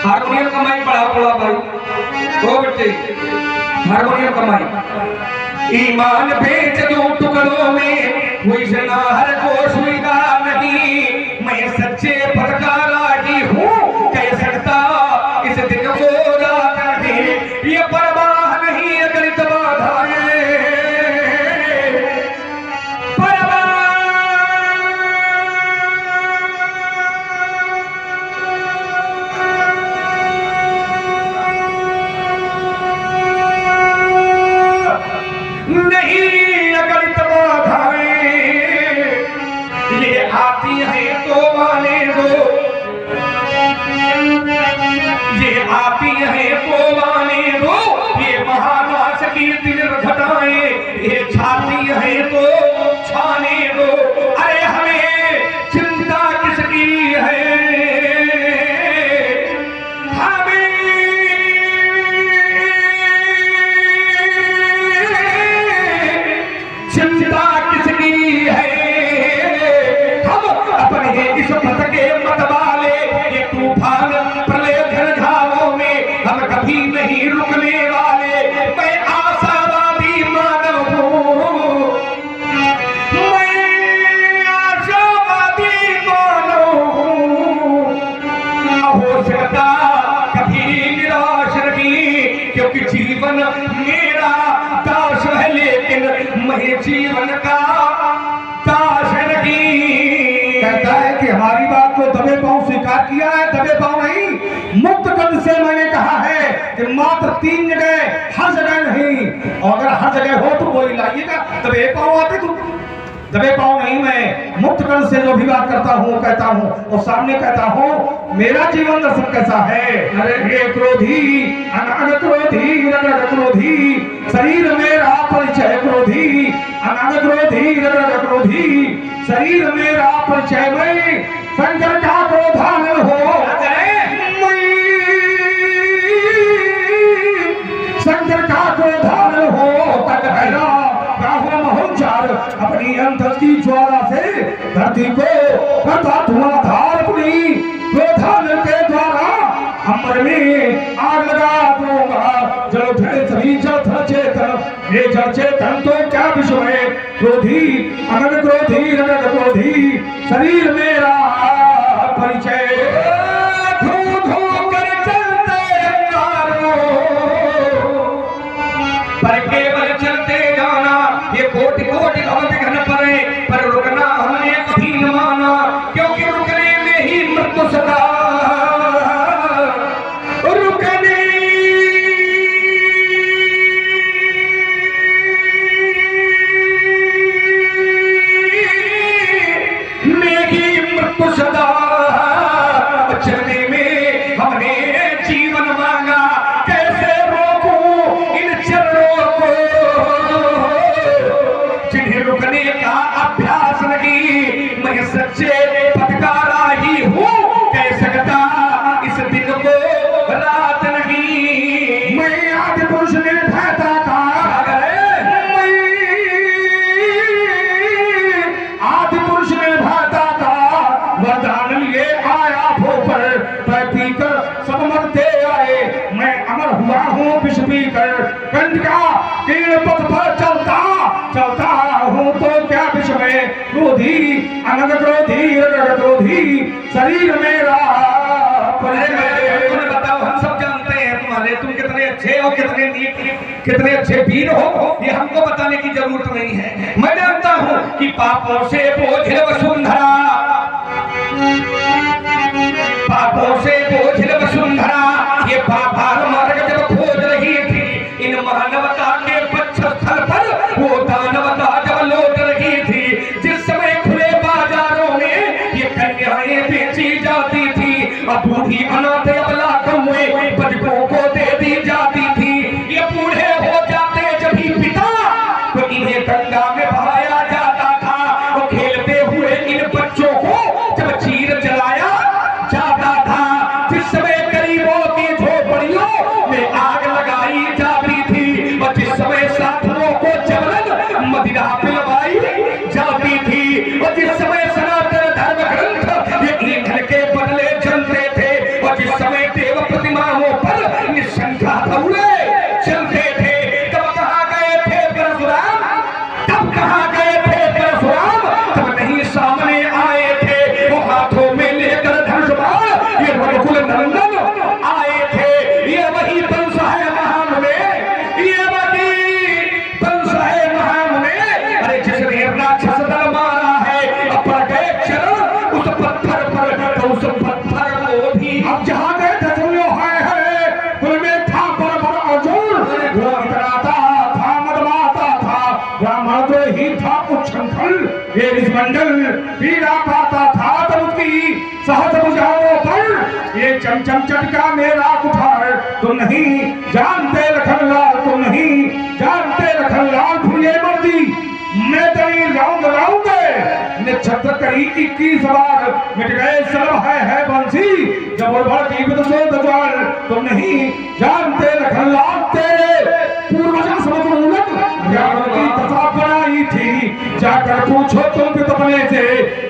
Harmonium कमाई बड़ा बड़ा भाई ओ बेटे हारमोनियम कमाई ईमान भेज दो टुकड़ों में कोई जना हर को सुविधा नहीं मैं सच्चे फटकारा ही हूँ कह सकता इस दिन को रात नहीं ये परवाह नहीं अगलित बाधाएं आती है तो माने दो ये महानाश की दिल घटाए ये छाती है तो छाने दो अरे हमें चिंता किसकी है हमें चिंता किसकी है हम अपने इस मत के मत वाले ये तूफान कभी नहीं रुकने वाले मैं आशावादी मानव हूँ मैं आशावादी मानव हूँ हो सकता कभी निराश नहीं क्योंकि जीवन मेरा दास है लेकिन मैं जीवन का दास नहीं। कहता है कि हमारी बात को दबे पांव स्वीकार किया है, दबे पांव नहीं। मुक्त कंठ से मैंने कहा है कि मात्र 3 जगह, हर जगह नहीं। और अगर हर जगह हो तो कोई लाइएगा, दबे पांव आते तो दबे पांव नहीं। मैं मुक्त कंठ से जो भी बात करता हूँ कहता हूँ और सामने कहता हूँ मेरा जीवन दर्शन कैसा है। अरे ये क्रोधी अनाग क्रोधी रगड़ क्रोधी शरीर मेरा परिचय क्रोधी अनाग क्रोधी रगड़ क्रोधी शरीर मेरा परिचय में शंकर का क्रोधान हो शंकर का क्रोधान हो तकहरा राहुल महोचार अपनी अंतर की ज्वाला से धरती को करता धुआंधार अपनी क्रोधान के द्वारा अमर में आग लगा दूंगा। जल थे सभी जल चेतन ये जल चेतन तो क्या विषय है क्रोधी अनग क्रोधी रगड़ क्रोधी शरीर मेरा परिचय धू धू कर चलते पर केवल चलते जाना ये कोटि कोटि घन पड़े पर रुकना हमने कभी न माना क्योंकि रुकने में ही मृत्यु सदा रुकने में ही मृत्यु सदा चलने में हमने जीवन मांगा कैसे रोकूं इन चरणों को जिन्हें रुकने का अभ्यास नहीं मैं सच्चे फटकारा ही हूँ कह सकता इस दिन को रात नहीं। मैं आदि पुरुष निर्भयता का आदि पुरुष निर्भयता का वरदान लिए आया भो पर पी कर सब मरते आए मैं अमर हुआ हूँ विष पी कर कंठ का कीर्ण पथ पर चलता चलता हूँ तो क्या विष में क्रोधी अनग क्रोधी रगड़ क्रोधी शरीर मेरा तुम्हें बताओ हम सब जानते हैं तुम्हारे तुम कितने अच्छे हो कितने नीक कितने अच्छे वीर हो ये हमको बताने की जरूरत नहीं है। मैं जानता हूँ कि पापों से बोझिल वसुंधरा पापों से बोझिल वसुंधरा ये पाताल मार्ग जब खोज रही थी इन मानवता के वक्षस्थल पर वो दानवता जब लौट रही थी जिस समय खुले बाजारों में ये कन्याएं बेची जाती थी अब बूढ़ी अनाथ अबला कौए बच्चों को दे दी जाती थी ये बूढ़े हो जाते जब ही पिता तो इन्हें गंगा में बहाया जाता था वो खेलते हुए इन बच्चों को जब चीर जलाया जाता था जिस समय गरीबों की झोपड़ियों में आग लगाई जाती थी और जिस समय साधुओं को जबरन मदिरा पिलवाई जाती थी और जिस समय सनातन धर्म ग्रंथ ये ईंधन के बदले जलते थे और जिस समय अब जहाँ गए थे तुम लोग है कुल में था बराबर अर्जुन, वो इतराता था मदमाता था, ब्राह्मण तो ही था उच्छृंखल, ये रिजमंडल पीड़ा पाता था तब उसकी सहज बुझाओ पर, ये चमचम चटका मेरा कुठार तुम नहीं जानते लखनलाल, तुम नहीं जानते लखनलाल, फुले मर्दी मैं तेरी राउंड राउंड निछत्र करी 21 बार, मिट गए सब है बंसी, जब उड़भर की विदसो दजाल, तुम नहीं जानते लखनलाल तेरे पूर्वजों समझ उलट रावण की दशा बनाई थी, जाकर पूछो तुम भी अपने से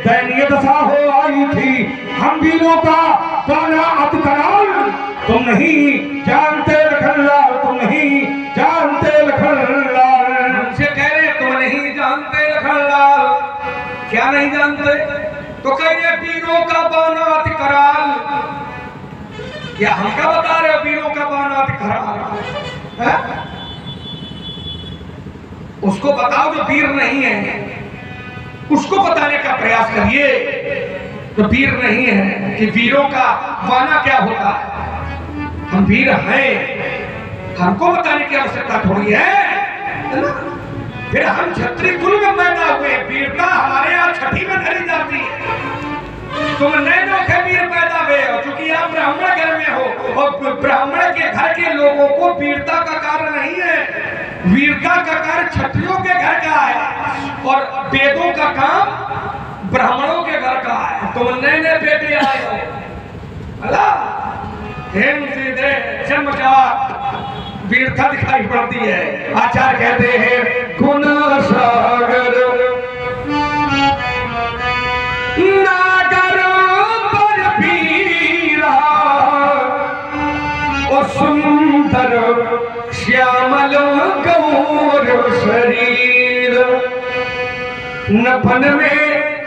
दयनीय दशा हो आई थी, हम वीरों का गाना अति कराल, तुम नहीं जानते लखनलाल, तुम नहीं जानते लखनलाल। हमसे कह रहे तुम नहीं जानते लखनलाल, क्या नहीं जानते? तो कह रहे वीरों का बाना अति कराल, क्या हमका बता रहे हो वीरों का बाना अति कराल है? उसको बताओ जो वीर नहीं है, उसको बताने का प्रयास करिए तो वीर नहीं है कि वीरों का बाना क्या होता है। हम वीर हैं, हमको बताने की आवश्यकता थोड़ी है ना? फिर हम क्षत्रिय कुल में पैदा हुए, वीरता हमारे यहाँ छठी में धरी जाती है। तुम नैनो के वीर पैदा हुए हो क्योंकि आप ब्राह्मण घर में हो, और ब्राह्मण के घर के लोगों को वीरता का कार्य नहीं है, वीरता का कार्य क्षत्रियों के घर का है और वेदों का काम ब्राह्मणों के घर का है। तुम नए बेटे आए हो, अल्लाह हेम सीधे चमत्कार वीरता दिखाई पड़ती है। आचार्य कहते हैं गुण सागर नागर पर वीरा और सुंदर श्यामल गौर शरीर, नभन में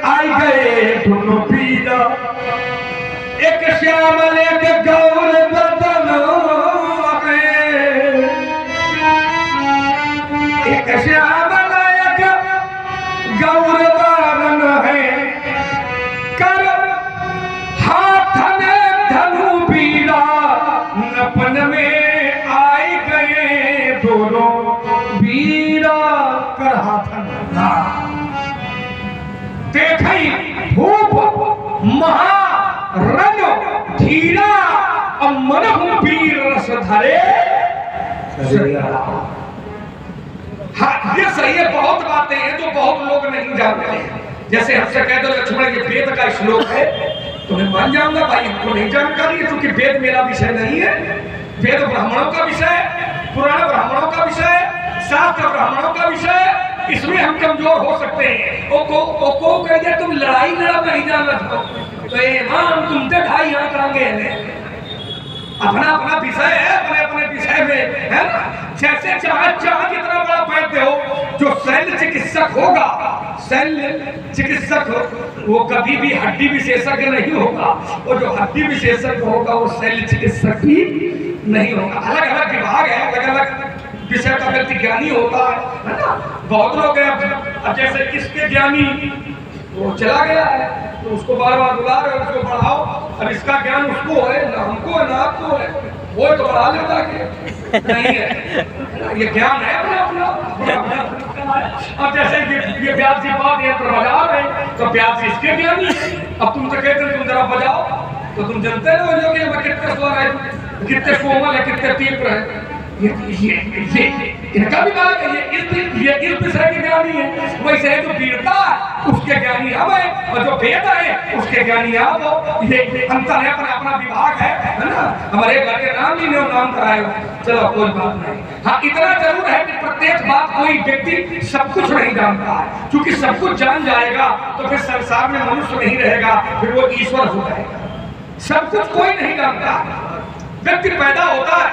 आई गए दोनों पीरा, एक श्यामल एक गौर बदन है, एक श्यामल एक गौर बदन है, कर हाथ में धनु पीड़ा, नपन में आए गए दोनों वीरा, कर हाथन देखई भूप महारन धीरा, और मन वीर रस धरे। हाँ ये सही है, बहुत बातें हैं जो बहुत लोग नहीं जानते हैं। जैसे हमसे कह दो लक्ष्मण ये वेद का श्लोक है तो मैं मान जाऊंगा भाई हमको नहीं जानकारी है, क्योंकि वेद मेरा विषय नहीं है, वेद ब्राह्मणों का विषय, पुराण ब्राह्मणों का विषय, शास्त्र ब्राह्मणों का विषय, इसमें हम कमजोर हो सकते हैं। ओ कह दे तुम लड़ाई लड़ा नहीं जानत हो तो ईमान तुम तो ढाई यहाँ करांगे, अपना अपना विषय है, अपने अपने विषय में है ना। जैसे चाह कितना बड़ा वैद्य हो, जो शल्य चिकित्सक होगा, शल्य चिकित्सक हो, वो कभी भी हड्डी विशेषज्ञ नहीं होगा, और जो हड्डी विशेषज्ञ होगा वो शल्य चिकित्सक भी नहीं होगा। अलग अलग विभाग है, अलग अलग विषय का व्यक्ति ज्ञानी होता है ना। बहुत लोग हैं जैसे किसके ज्ञानी वो चला गया है तो उसको बार बार बुला रहे हो, उसको बढ़ाओ, अब इसका ज्ञान उसको है ना हमको है ना आपको है, वो तो बढ़ा लेता कि नहीं है, ये ज्ञान है अपना अपना। अब जैसे ये व्यास जी बात यंत्र बजा रहे तो व्यास जी इसके ज्ञानी है। अब तुम तो कहते तुम जरा बजाओ तो तुम जानते हो जो कि कितने स्वर है, कितने कोमल है, कितने तीव्र है, ये इनका भी बात है, ये इस विषय के ज्ञानी है। वैसे है जो वीरता है उसके ज्ञानी अब है, और जो वेद है उसके ज्ञानी अब हो। ये अंतर है, अपना अपना विभाग है ना। हमारे घर के नाम ही नाम कराए हो, चलो कोई बात नहीं। हाँ इतना जरूर है कि प्रत्येक बात कोई व्यक्ति सब कुछ नहीं जानता है, क्योंकि सब कुछ जान जाएगा तो फिर संसार में मनुष्य नहीं रहेगा, फिर वो ईश्वर हो जाएगा। सब कुछ कोई नहीं जानता, व्यक्ति पैदा होता है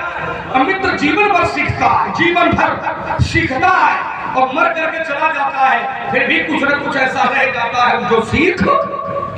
और मित्र जीवन भर सीखता है, जीवन भर सीखता है और मर करके चला जाता है, फिर भी कुछ न कुछ ऐसा रह जाता है जो सीख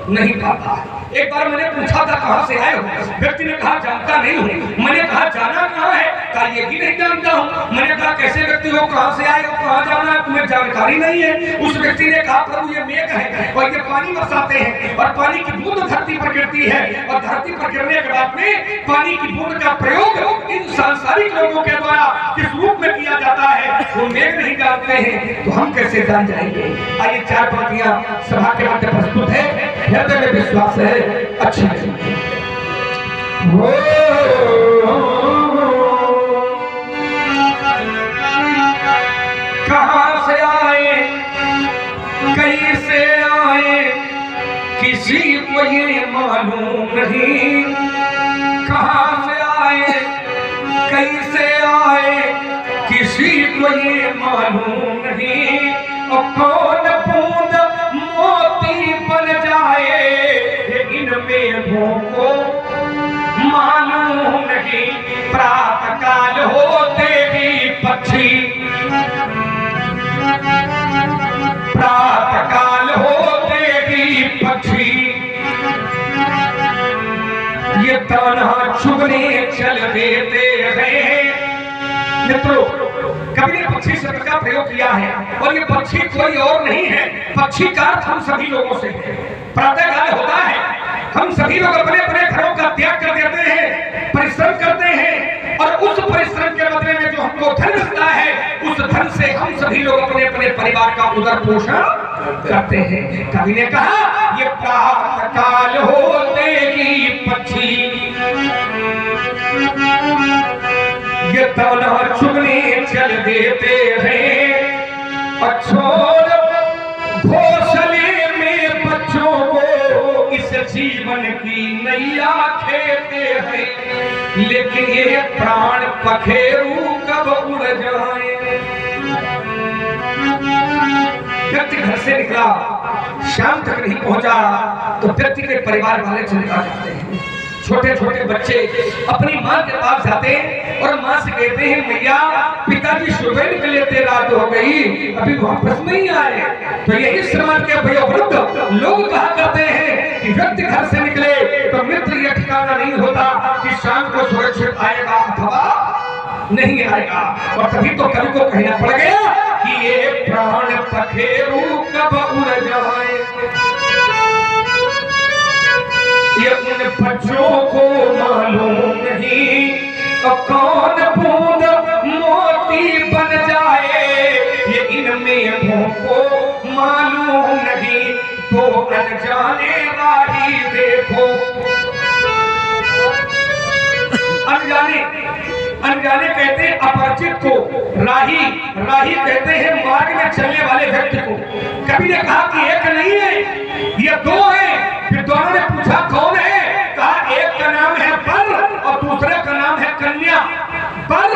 नहीं पाता है। एक बार मैंने पूछा था कहां से आए हो, व्यक्ति ने कहा जानता नहीं हूं। मैंने कहा जाना कहां है, कहा ये भी नहीं जानता हूँ। मैंने कहा कैसे व्यक्ति हो, कहाँ से आए हो, कहाँ जाना है, तुम्हें जानकारी नहीं है। उस व्यक्ति ने कहा प्रभु ये मेघ है और ये पानी बरसाते हैं और पानी की बूंद धरती पर गिरती है और धरती पर गिरने के बाद में पानी की बूंद का प्रयोग इन सांसारिक लोगों के द्वारा किस रूप में किया जाता है वो मेघ नहीं जानते हैं, तो हम कैसे जान जाएंगे। आइए 4 पंक्तियां सभा के मध्य प्रस्तुत है, हृदय में विश्वास है। अच्छा कहाँ से आए कैसे आए किसी को ये मालूम नहीं, कहाँ से आए कैसे आए किसी को ये मालूम नहीं, और कौन बूंद मोती बन जाए इन मेघों को मालूम नहीं। प्रातः काल होते ही पक्षी, प्रातः काल होते ही पक्षी ये दाना चुगने चल देते हैं। मित्रों कवि ने पक्षी शब्द का प्रयोग किया है और ये पक्षी कोई और नहीं है, पक्षी का अर्थ हम सभी लोगों से है। प्रातः काल होता है, हम सभी लोग अपने अपने घरों का त्याग कर देते हैं, परिश्रम करते हैं और उस परिश्रम के बदले में जो हमको धन मिलता है उस धन से हम सभी लोग अपने अपने परिवार का उदर पोषण करते हैं। कवि ने कहा ये प्रातः काल होते ही पक्षी ये दाना चुगने चल देते हैं और छोड़ घोंसले में बच्चों को इस जीवन की नैया खेते हैं, लेकिन ये प्राण पखेरु कब उड़ जाए। व्यक्ति घर से निकला शाम तक नहीं पहुंचा तो व्यक्ति के परिवार वाले चले जाते हैं। छोटे छोटे बच्चे अपनी माँ के पास जाते हैं और माँ से कहते हैं मैया पिताजी सुबह निकले थे, रात हो गई अभी वापस नहीं आए। तो यही समाज के वयोवृद्ध लोग कहा करते हैं कि व्यक्ति घर से निकले तो मित्र यह ठिकाना नहीं होता कि शाम को सुरक्षित आएगा अथवा नहीं आएगा। और तभी तो कवि को कहना पड़ गया कि ये प्राण पखेरु कब उड़ जाए, ये उन बच्चों को मालूम नहीं और कौन बूंद मोती बन जाए ये इन मेघों को मालूम नहीं। तो अनजाने राही देखो, अनजाने कहते हैं अपरिचित को, राही राही कहते हैं मार्ग में चलने वाले व्यक्ति को। कवि ने कहा कि एक नहीं है ये 2 है। फिर दोनों ने पूछा कौन है, कहा एक का नाम है बर और दूसरे का नाम है कन्या। बर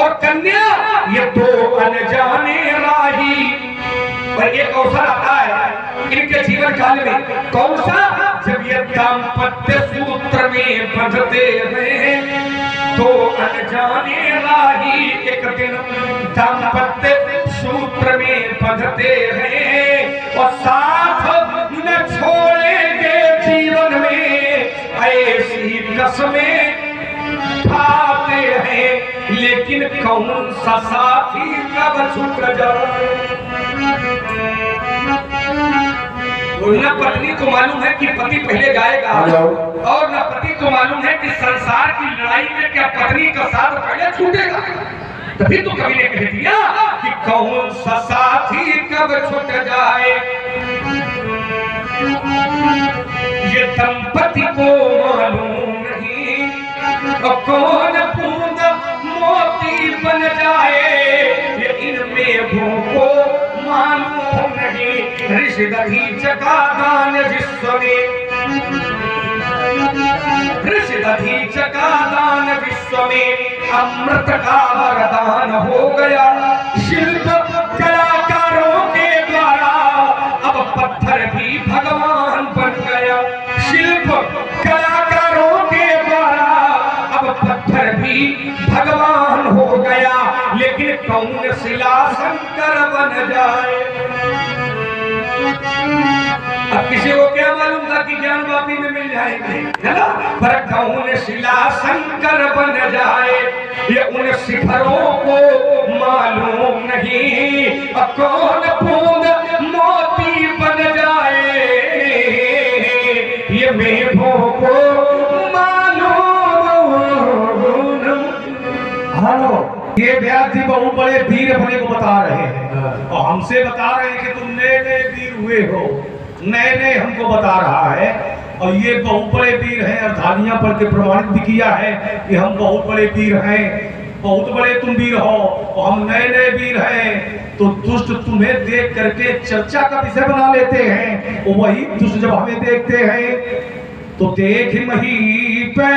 और कन्या ये 2 अनजाने राही। और एक अवसर आता है इनके जीवन काल में, कौन सा, जब ये दाम्पत्य सूत्र में बंधते हैं तो अनजाने राही एक दिन दाम्पत्य सूत्र में बंधते हैं और साथ न छोड़ेंगे जीवन में ऐसी कसमें खाते हैं, लेकिन कौन सा साथी कब छूट जाए। न पत्नी को मालूम है कि पति पहले जाएगा और न पति को मालूम है कि संसार की लड़ाई में क्या पत्नी का साथ पहले छूटेगा। तभी तो कवि ने कह दिया कि कौन सा साथी कब छूट जाए। ये दंपति को मालूम नहीं और कौन बूंद मोती बन जाए ये इन मेघों को मालूम नहीं। ऋषिदधि चका दान विश्व में, ऋषिदधि चका दान विश्व में अमृत का वरदान हो गया। शिल्प कलाकारों के द्वारा अब पत्थर भी भगवान बन गया। शिल्प कलाकारों के द्वारा अब पत्थर भी भगवान हो गया, लेकिन कौन शिला शंकर बन जाए। अब किसी को क्या मालूम था कि ज्ञान वापी में मिल जाएंगे, है ना, पर कौन शिला शंकर बन जाए। ये उन शिखरों को मालूम नहीं कौन बूंद मोती बन जाए, ये मेघों को मालूम। हेलो, ये व्यास जी बहुत बड़े वीर अपने को बता रहे हैं और हमसे बता रहे हैं कि तुम नए नए वीर हुए हो, नए नए हमको बता रहा है। और ये बहुत बड़े वीर हैं, अर्धानियां पढ़ के प्रमाणित भी किया है कि हम बहुत बड़े वीर हैं, बहुत बड़े तुम वीर हो और हम नए नए वीर हैं। तो दुष्ट तुम्हें देख करके चर्चा का विषय बना लेते हैं, और वही दुष्ट जब हमें देखते हैं तो देख मही पे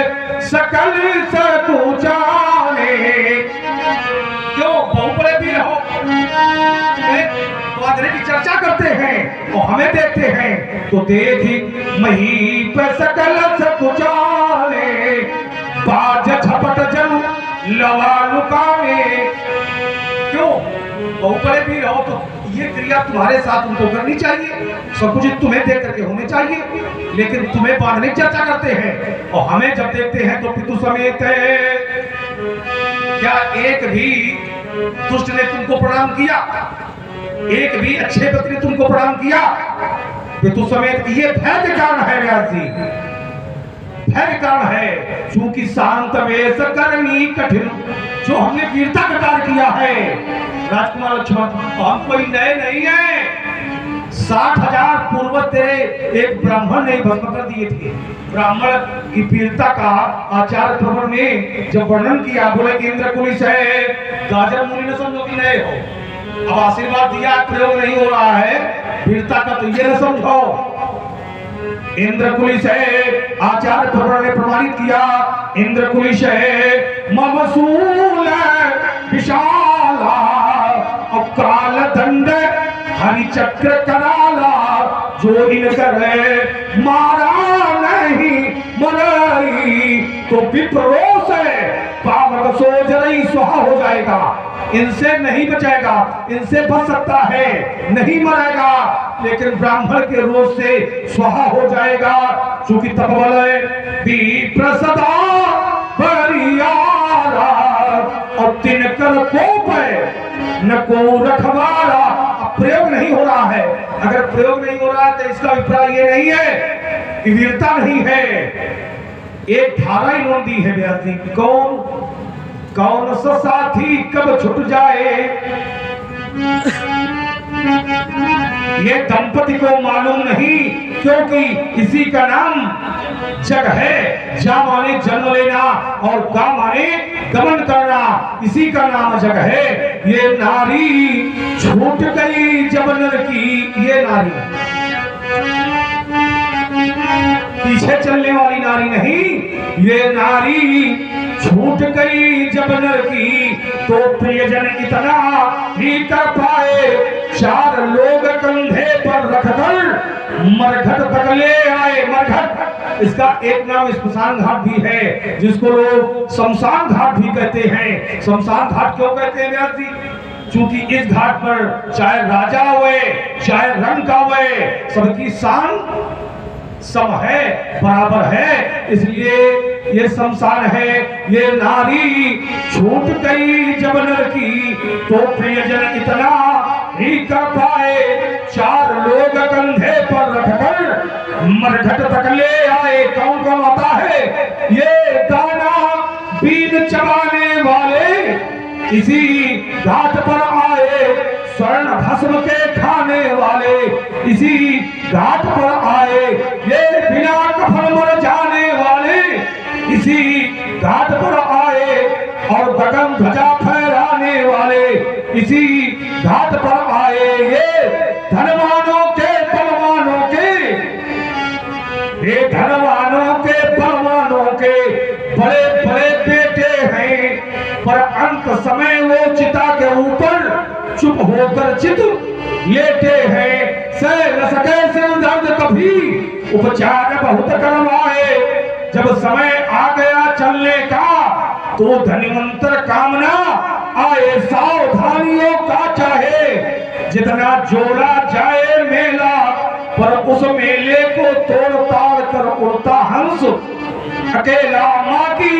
सकल सतु जाने। क्यों बहुत बड़े वीर हो, तुम्हें की चर्चा करते हैं और हमें देखते हैं तो देख मही पे सकल सतु जाने, बाज झपट जल लवा लुकाने। क्यों बहुत बड़े वीर हो तो ये क्रिया तुम्हारे साथ उनको करनी चाहिए, सब कुछ तुम्हें देख करके होने चाहिए, लेकिन तुम्हें बांधने की चर्चा करते हैं और हमें जब देखते हैं तो पितु समेत है। क्या एक भी दुष्ट ने तुमको प्रणाम किया? एक भी अच्छे व्यक्ति ने तुमको प्रणाम किया? पितु समेत ये भय के कारण है व्यास जी, भय कारण है। चूंकि शांत वेश करनी कठिन, जो हमने वीरता का कार्य किया है राजकुमार लक्ष्मण, हम कोई नए नहीं है। 60,000 पूर्व तेरे एक ब्राह्मण ने भस्म कर दिए थे। ब्राह्मण की वीरता का आचार्य प्रवर ने जब वर्णन किया, बोले कि इंद्र कुलिस है, गाजर मुनि ने समझो कि नए हो। अब आशीर्वाद दिया, प्रयोग नहीं हो रहा है वीरता का, तो ये न समझो इंद्र कुलिस है। आचार्य प्रवर ने प्रमाणित किया, इंद्र कुलिस है ममसूल विशाला और काल दंड हरि चक्र कराला, जो इनकर मारा नहीं मरई तो विप्रो से पावक सो जरई सुहा हो जाएगा। इनसे नहीं बचेगा, इनसे बच सकता है, नहीं मरेगा, लेकिन ब्राह्मण के रोज से स्वाहा हो जाएगा। चूंकि तपबल विप्र सदा बरियारा और तिनकर कोप न को रखवारा। अब प्रयोग नहीं हो रहा है, अगर प्रयोग नहीं हो रहा है तो इसका अभिप्राय ये नहीं है कि वीरता नहीं है। एक धारा इन्होंने दी है व्यास जी, कौन सा साथी कब छुट जाए, ये दंपति को मालूम नहीं, क्योंकि इसी का नाम जग है। जा माने जन्म लेना और गा माने गमन करना, इसी का नाम जग है। ये नारी छूट गई जब नर की, ये नारी पीछे चलने वाली नारी नहीं, ये नारी छूट गई जब नर की, तो प्रियजन इतना ही कर पाए, 4 लोग कंधे पर रखकर मरघट तक ले आए। मरघट इसका एक नाम स्मशान घाट भी है, जिसको लोग शमशान घाट भी कहते हैं। शमशान घाट क्यों कहते हैं व्यास जी? चूंकि इस घाट पर चाहे राजा हुए चाहे रंग का हुए, सबकी शान सम है, बराबर है, इसलिए ये शमशान है। ये नारी छूट गई जब नर की, तो प्रियजन इतना ही कर पाए, 4 लोग कंधे पर रखकर मरघट तक ले आए। कौन कौन आता है? ये दाना बीन चबाने वाले इसी घाट पर आए, स्वर्ण भस्म के खाने वाले इसी घाट पर आए, ये बिना कफन मर जाने वाले इसी घाट पर आए, और गगन ध्वजा फहराने वाले इसी घाट पर आए। ये धनवानों के बलवानों के, ये धनवानों के बलवानों के बड़े बड़े बेटे हैं, पर अंत समय वो चिता के ऊपर चुप होकर चित लेटे हैं। सह न सके सिर दर्द कभी, उपचार बहुत करवाए, जब समय आ गया चलने का, तो धनिमंत्र कामना आए। सावधानियों का चाहे जितना जोड़ा जाए मेला, पर उस मेले को तोड़ ताड़ कर उड़ता हंस अकेला। माँ की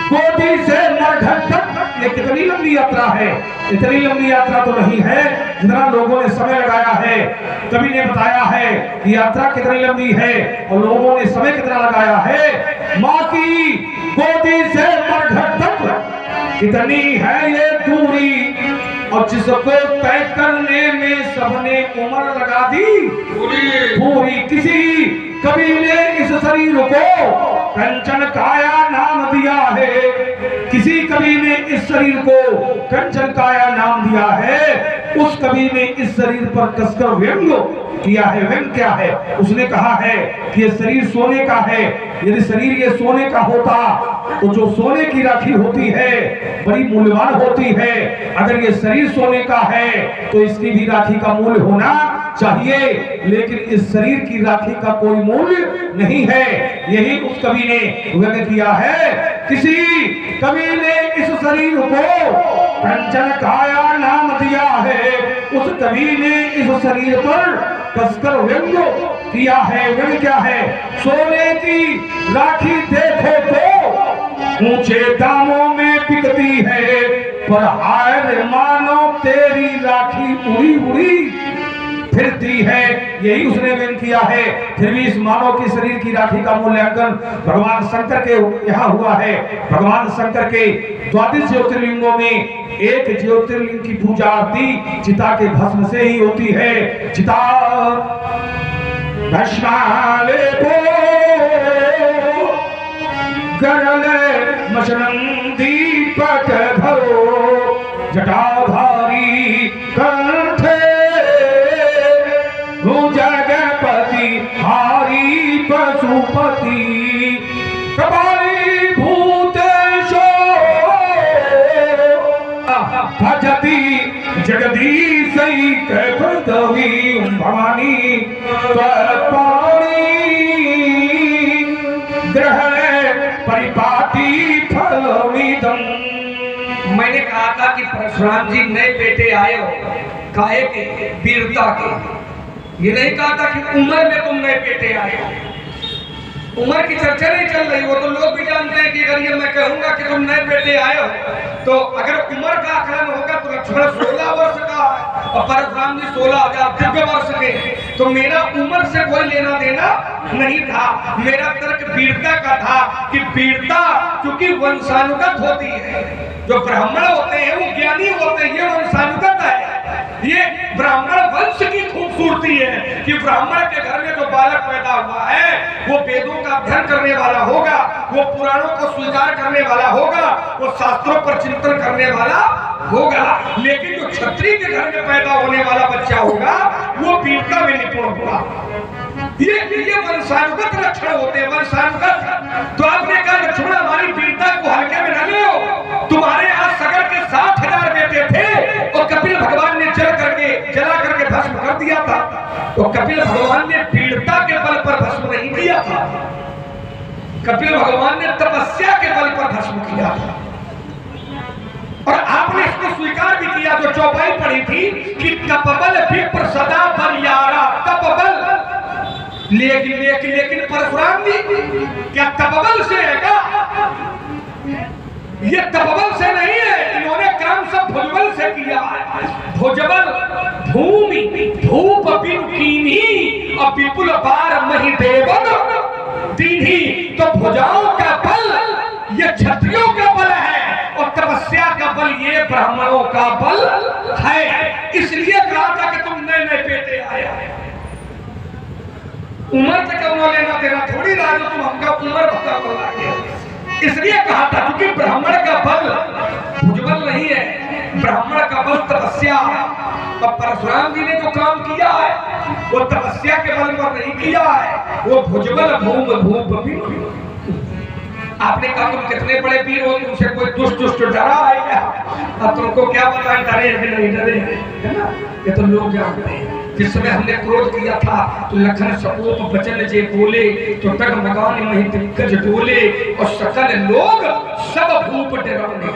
गोदी से मरघट तक ये कितनी लंबी यात्रा है। इतनी लंबी यात्रा तो नहीं है जितना लोगों ने समय लगाया है। कवि ने बताया है कि यात्रा कितनी लंबी है और लोगों ने समय कितना लगाया है। माँ की गोदी से मरघट तक कितनी है ये दूरी, और जिसको तय करने में सबने उम्र लगा दी पूरी। किसी कवि ने इस शरीर को कंचन काया नाम दिया है। किसी कवि ने इस शरीर को कंचन काया नाम दिया है। उस कवि ने इस शरीर पर कसकर व्यंग किया है। व्यंग क्या है? उसने कहा है कि ये शरीर सोने का है। यदि शरीर ये सोने का होता तो जो सोने की राखी होती है बड़ी मूल्यवान होती है। अगर ये शरीर सोने का है तो इसकी भी राखी का मूल्य होना चाहिए, लेकिन इस शरीर की राखी का कोई मूल्य नहीं है। यही उस कवि ने व्यंग किया है। किसी कवि ने इस शरीर को कंचन काया नाम दिया है। उस कवि ने इस शरीर पर कसकर व्यंग किया है। व्यंग क्या है? सोने की राखी देखो तो ऊंचे दामों में बिकती है, पर हाय रे मानो तेरी राखी उड़ी उड़ी फिरती है। यही उसने व्यंग किया है। फिर भी इस मानव के शरीर की राखी का मूल्यांकन भगवान शंकर के यहाँ हुआ है। भगवान शंकर के 22 ज्योतिर्लिंगों में एक ज्योतिर्लिंग की पूजा आरती चिता के भस्म से ही होती है। चिता भस्माले को गरले मशनं दीपक धरो, जटाधारी कंठे जगपति हारी पशुपति, कपाली भूतेशो भजति जगदीशई पृथ्वी भवानी त्वत्पाणि ग्रहणे परिपाटी फलमिदम्। मैंने कहा था कि परशुराम जी नए बेटे आए हो, काहे के? वीरता के। ये नहीं कहा था कि उम्र में तुम नए बेटे आए हो। उम्र की चर्चा नहीं चल रही। वो तो लोग भी जानते हैं कि अगर ये मैं कहूंगा कि तुम नए बेटे आए हो तो अगर उम्र का आकलन होगा तो लक्ष्मण 16 वर्ष का और परशुराम जी 16,000 दिव्य वर्ष के। तो मेरा उम्र से कोई लेना देना नहीं था। मेरा तर्क वीरता का था कि वीरता क्योंकि वंशानुगत होती है। जो ब्राह्मण होते हैं वो ज्ञानी होते हैं, ये वंशानुगत है। ये ब्राह्मण वंश की खूबसूरती है कि ब्राह्मण के घर में जो बालक पैदा हुआ है वो वेदों का अध्ययन करने वाला होगा, वो पुराणों को स्वीकार करने वाला होगा, वो शास्त्रों पर चिंतन करने वाला होगा। लेकिन जो क्षत्रिय के घर में पैदा होने वाला बच्चा होगा वो वीरता में निपुण होगा। ये वंशानुगत लक्षण होते हैं। वंशानुगत। तो आपने कहा लक्ष्मण हमारी वीरता को हल्के में न लो। तुम्हारे यहाँ सगर के 60,000 बेटे थे और कपिल भगवान ने जला करके भस्म कर दिया था। तो कपिल भगवान ने वीरता के बल पर भस्म नहीं किया था, कपिल भगवान ने तपस्या के बल पर भस्म किया था। और आपने इसको स्वीकार भी किया। जो चौपाई पढ़ी थी कि तपबल विप्र सदा बलियारा, तपबल। लेकिन परशुराम जी क्या तपबल से है क्या? ये तपबल से नहीं है। इन्होंने काम सब भुजबल से किया है। भुजबल भूमि धूप बिनकीनी और विपुल बार मही देवन दीन्ही। तो भुजाओं का बल ये क्षत्रियों का बल है और तपस्या का बल ये ब्राह्मणों का बल है। इसलिए कहा था कि तुम नए नए बेटे आए। उम्र से क्यों लेना देना थोड़ी रहा जो तुम हमका उम्र बता बोला। इसलिए कहा था क्योंकि ब्राह्मण का बल भुजबल नहीं है, ब्राह्मण का बल तपस्या है। और परशुराम जी ने जो काम किया है वो तपस्या के बल पर नहीं किया है, वो भुजबल भूप भी। आपने कहा तुम कितने बड़े वीर हो, तुमसे कोई दुष्ट डरा है क्या? अब तुमको क्या पता है डरे कि नहीं डरे, है ना? ये तो लोग जानते हैं। जिस समय हमने क्रोध किया था तो लखन सपूत बचन जे बोले, तो टगमगान में दिग्गज डोले, और सकल लोग सब भूप डरने,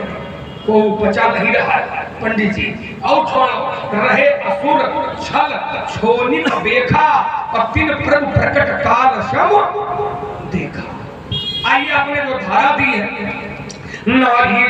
को बचा नहीं रहा। पंडित जी और छोड़ो रहे असुर छल छोनित देखा, और तीन प्रभु प्रकट काल सम देखा। आइए आपने जो धारा दी है, नारी